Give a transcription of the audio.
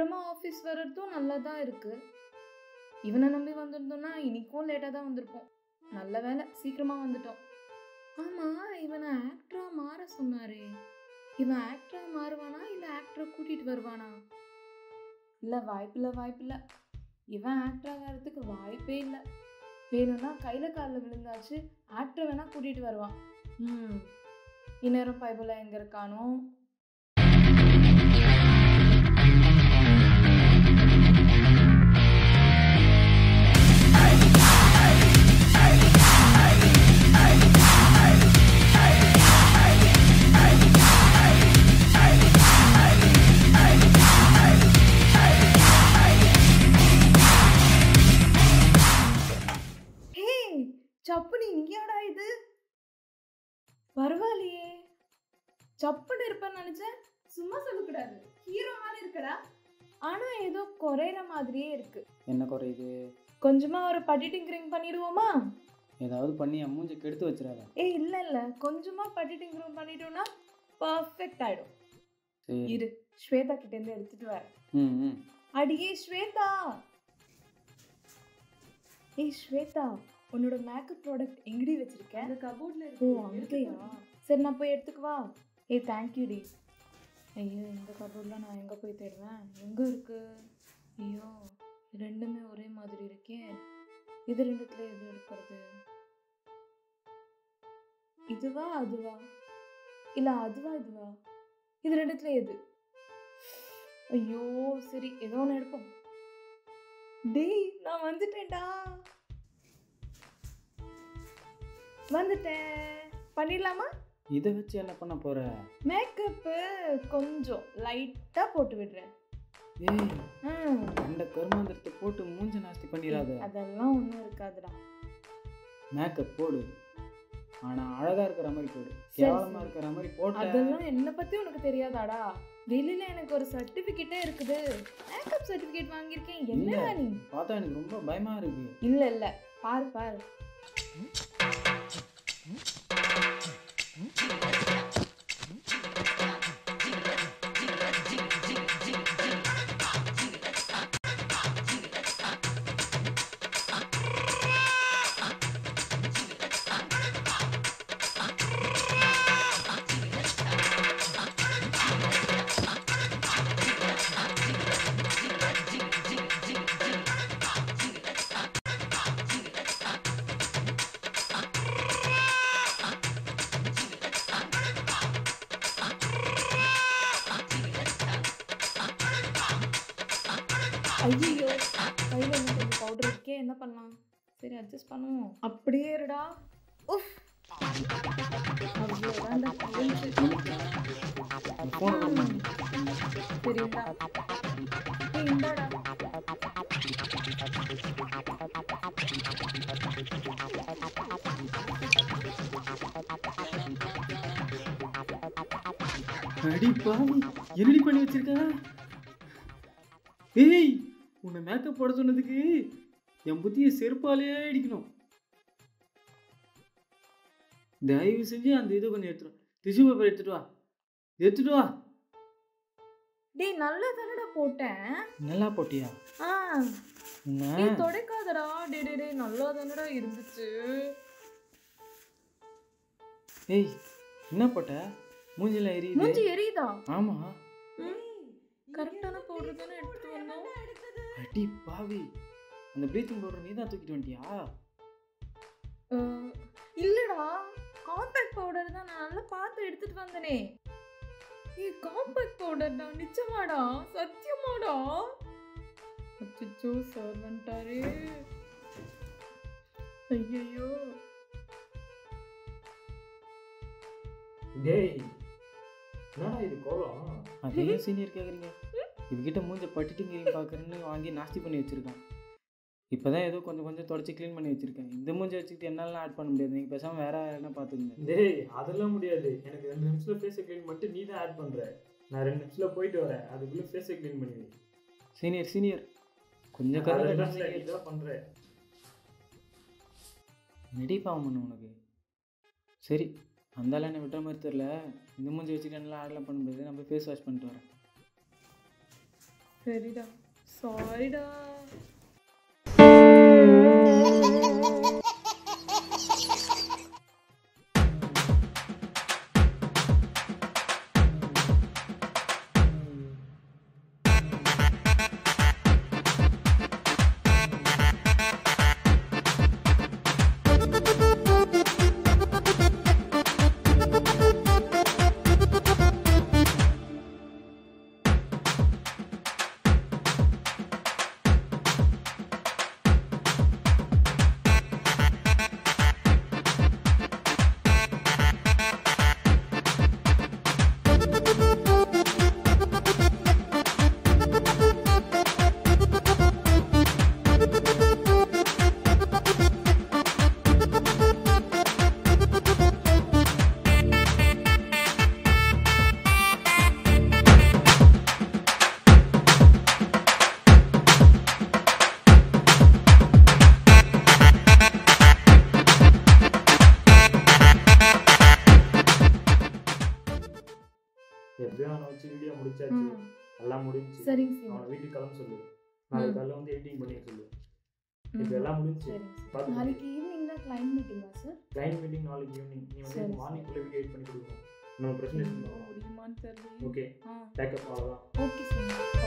சீக்கிரமா ஆஃபீஸ் வர்றதும் நல்லா தான் இருக்கு. இவனை நம்பி வந்திருந்தோம்னா இன்னைக்கும் லேட்டாக தான் வந்திருப்போம். நல்ல வேலை சீக்கிரமா வந்துட்டோம். ஆமா, இவனை ஆக்டரா மாற சொன்னாரே, இவன் ஆக்டரா மாறுவானா இல்லை ஆக்டரை கூட்டிட்டு வருவானா? இல்லை, வாய்ப்பில்லை. இவன் ஆக்டரா வர்றதுக்கு வாய்ப்பே இல்லை. வேணும்னா கையில காலில் விழுந்தாச்சு ஆக்டரை வேணா கூட்டிட்டு வருவான். இந்நேரம் பைபிள எங்க இருக்கானோ? சப்புனி, நீயாடா இது? பரவாயில்லையே, சப்புன்னு இருப்பேன்னு நினைச்சேன். சும்மா சொல்லக்கூடாது, ஹீரோ மாதிரி இருக்கடா. ஆனா ஏதோ குறையிற மாதிரியே இருக்கு. என்ன குறையுது? கொஞ்சமா ஒரு பட்டி டிங்கரிங் பண்ணிடுவோமா? ஏதாவது பண்ணி மூஞ்சி கெடுத்து வச்சிடாத. இல்ல, கொஞ்சமா பட்டி டிங்கரிங் பண்ணிட்டோம்னா பர்ஃபெக்ட் ஆயிடும். இரு, ஸ்வேதா கிட்ட இருந்து எடுத்துட்டு வரேன். அடியே ஸ்வேதா, ஸ்வேதா, உன்னோட மேக்கப் ப்ராடக்ட் எங்கடி வச்சிருக்க? அந்த கபோர்ட்ல இருக்கு. ஓ, அங்கேயா? சரி, நான் போய் எடுத்துக்குவா? Thank you D. ஐயோ, இந்த கபோர்டில் நான் எங்கே போய் தேடுவேன்? எங்கே இருக்கு? ஐயோ, ரெண்டுமே ஒரே மாதிரி இருக்கே. இது ரெண்டுத்துல எது எடுக்கிறது? இதுவா அதுவா? இல்லை, இதுவா? இது ரெண்டுத்துல எது? ஐயோ, சரி, ஏதோ ஒன்று எடுப்போம். டேய், நான் வந்துட்டேன்டா. வந்துட்டேன். பண்ணிடலாமா? இதை வச்சு என்ன பண்ண போற? மேக்கப்பு கொஞ்சம் லைட்டா போட்டு விடுறேன். அந்த கருமாந்திரத்தை போட்டு மூஞ்ச நாஸ்தி பண்ணிடாத. அதெல்லாம் ஒன்றும் இருக்காதுடா. மேக்கப் போடு, ஆனா அழகா இருக்கிற மாதிரி போடு. கேவலமா இருக்கிற மாதிரி போட்டு. அதெல்லாம் என்ன பத்தி உனக்கு தெரியாதாடா? வெளியில எனக்கு ஒரு சர்டிபிகேட்டே இருக்குது. மேக்கப் சர்டிபிகேட் வாங்கியிருக்கேன். என்ன நீ பார்த்தா எனக்கு ரொம்ப பயமா இருக்கு. இல்ல, பாரு. ஐயோ, கையில் இன்னும் கொஞ்சம் பவுடர் இருக்கே, என்ன பண்ணலாம்? சரி, அட்ஜஸ்ட் பண்ணுவோம். அப்படியே இருடா. அவ்வளோதான்டா. சரிடா, இந்தாடா. அடி பாவி, என்னடி பண்ணி வச்சிருக்க? உன்னை மேக்கப் போட சொன்னதுக்கு என் புத்தியை செருப்பாலேயே அடிக்கணும். தயவு செஞ்சு அந்த இதை கொஞ்சம் எடுத்துடும். டிஷ்யூ பேப்பர் எடுத்துட்டு வா. டேய், நல்லா தானடா போட்டேன். நல்லா போட்டியா? நீ தொடைக்காதடா. டே, நல்லா தானடா இருந்துச்சு. என்ன போட்ட? மூஞ்சில எரியுது. மூஞ்சி எரியுதா? ஆமா, கரெக்டான பவுடர் தானே எடுத்து வந்தோம். அடி பாவி, அந்த ப்ளீச்சிங் பவுடர் நீ தான் தூக்கிட்டு வந்துட்டியா? இல்லடா, காம்பேக்ட் பவுடர் தான். நான் நல்லா பார்த்து எடுத்துட்டு வந்தனே. காம்பேக்ட் பவுடர்டா. நிச்சயமாடா? சத்தியமாடா? அச்சோ, சார் வந்துட்டாரே. ஐயோ, டேய், என்னடா இது கோலம்? அதே சீனியர் கேக்குறீங்க? இதுகிட்ட மூஞ்ச பட்டிட்டு பார்க்குறேன்னு வாங்கி நாஸ்தி பண்ணி வச்சிருக்கேன். இப்போதான் ஏதோ கொஞ்சம் தொடச்சி க்ளீன் பண்ணி வச்சிருக்கேன். இந்த மூஞ்சி வச்சுக்கிட்டு என்னாலாம் ஆட் பண்ண முடியாது. நீங்கள் பேசாமல் வேற என்ன பார்த்துக்குங்க. டேய், அதெல்லாம் முடியாது. எனக்கு 2 நிமிஷத்தில் ஃபேஸை க்ளீன் பண்ணிட்டு நீ தான் ஆட் பண்ணுற. நான் 2 நிமிஷத்தில் போயிட்டு வரேன். அதுக்குள்ளே ஃபேஸை க்ளீன் பண்ணுவேன். சீனியர் கொஞ்சம் கரெக்டாக இதான் பண்ணுறேன். நடிப்பாக பண்ணு உனக்கு. சரி, அந்தாலும் என்ன விட்டுற மாதிரி தெரில. இந்த மூஞ்சி வச்சுக்கிட்டு நல்லா ஆடெலாம் பண்ண முடியாது. நம்ம ஃபேஸ் வாஷ் பண்ணிட்டு வரேன். சரிடா, சாரிடா. எப்படியும் அவனை வச்சு வீடியோ முடிச்சாச்சு, எல்லாம் முடிஞ்சு. சரிங்க சார். அவனை வீட்டுக்கு கிளம்ப சொல்லு, நாளைக்கு காலைல வந்து எடிட்டிங் பண்ணி சொல்லு. இப்போ எல்லாம் முடிஞ்சு. சரிங்க. நாளைக்கு ஈவினிங் தான் கிளைண்ட் மீட்டிங்கா சார்? கிளைண்ட் மீட்டிங் நாளைக்கு ஈவினிங். நீ வந்து மார்னிங்குள்ள வீடியோ எடிட் பண்ணி கொடுக்கணும். நம்ம பிரச்சனை முடியுமான்னு தெரியல. ஓகே, டேக்கப் அவ்வளோதான். Okay sir.